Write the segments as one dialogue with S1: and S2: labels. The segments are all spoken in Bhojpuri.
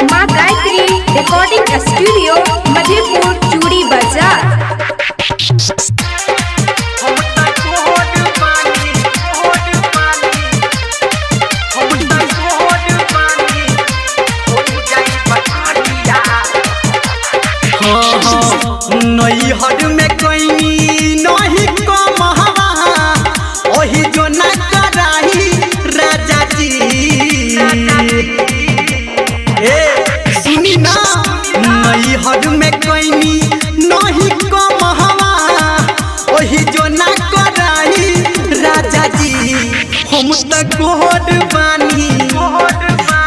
S1: माँ गायत्री रिकॉर्डिंग स्टूडियो मधेपुर चूड़ी बाजार।
S2: नैहर में कोई नहीं कम ओही जो न कराही राजा जी। ए सुनी ना, नैहर में कोई नहीं कम ओही जो न कराही राजा जी। हम तो गोद बानी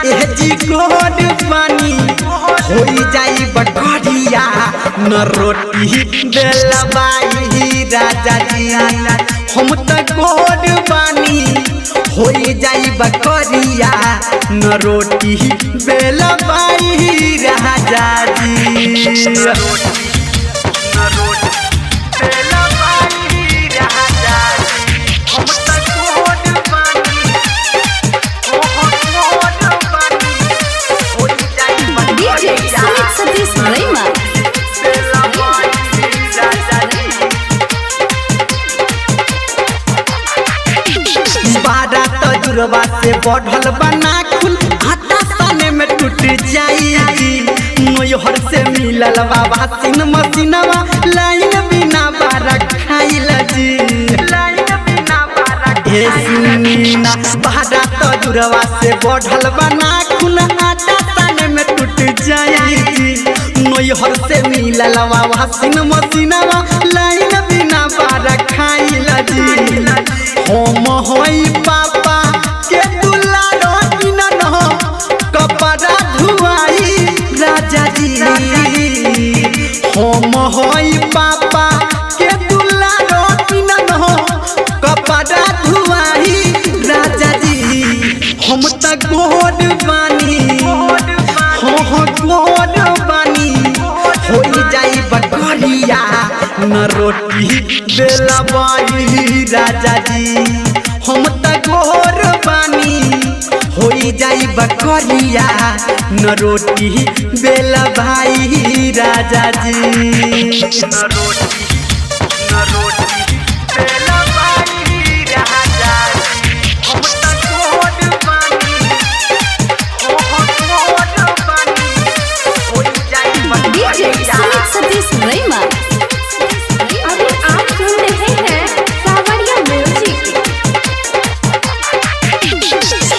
S2: ए जी गोद बानी होई जाई बटरिया न रोटी बेलबाई राजा जी। हम तो गोद बानी होई जाई बकरिया न रोटी बेलबाई राजा जी। तजुर्बा से बढ़ल बना खुल आटा साने में टूट जाई। नैहर से मिलल बाबा सिन मसीनवा लाइन बिना बारा खाइल जी। हे सुनीना बारा तजुर्बा से बढ़ल बना खुल आटा साने में टूट जाई। नैहर से मिलल बाबा सिन मसीनवा लाइन बिना बारा खाइल जी। हम होई पापा के दुलारो न कपड़ा धुआई राजा जी। हम होई पापा के दुलारो न कपड़ा धुआई राजा जी। हम त गोद बानी गोद बानी होई जाई बकरिया न रोटी बेलबाई राजा जी। हम त गोर बानी होई जाई बकरिया न रोटी बेलबाई राजा जी। न रोटी बेलबाई राजा जी। हम त गोर बानी गोर बानी होई जाई बकरिया।
S1: अभी आप सुन रहे हैं सावरिया म्यूजिक।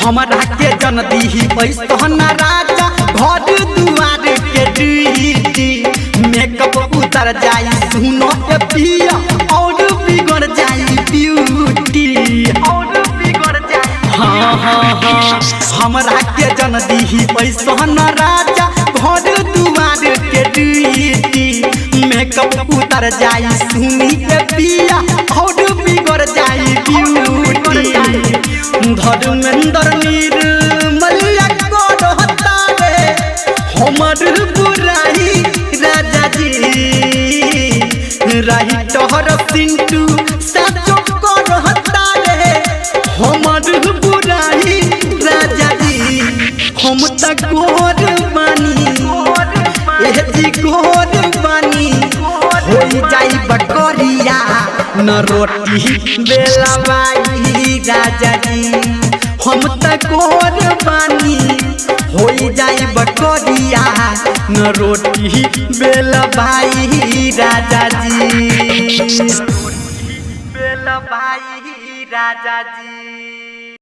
S2: हमरा के जन दीही ऐसन राजा घर दुआर के ड्यूटी। मेकअप उतर जाई सुनो के पिया और बिगड़ जाई ब्यूटी। हाँ हमरा के जन दीही ऐसन राजा घर दुआर के ड्यूटी। मेकअप उतर जाई सुनी के पिया और बिगड़ जाई ब्यूटी। धर्मेंद्र निर्मलिया करता रे हमर बुराई राजा जी। रही तोहर पिंटू साचो करता रे हमर बुराई राजा जी। हम त गोर बानी ए जी गोर बानी होई जाई बकरिया न रोटी बेलबाई राजा जी। हम त गोर बानी होई जाई बकरिया न रोटी बेलबाई राजा जी। बेलबाई राजा जी।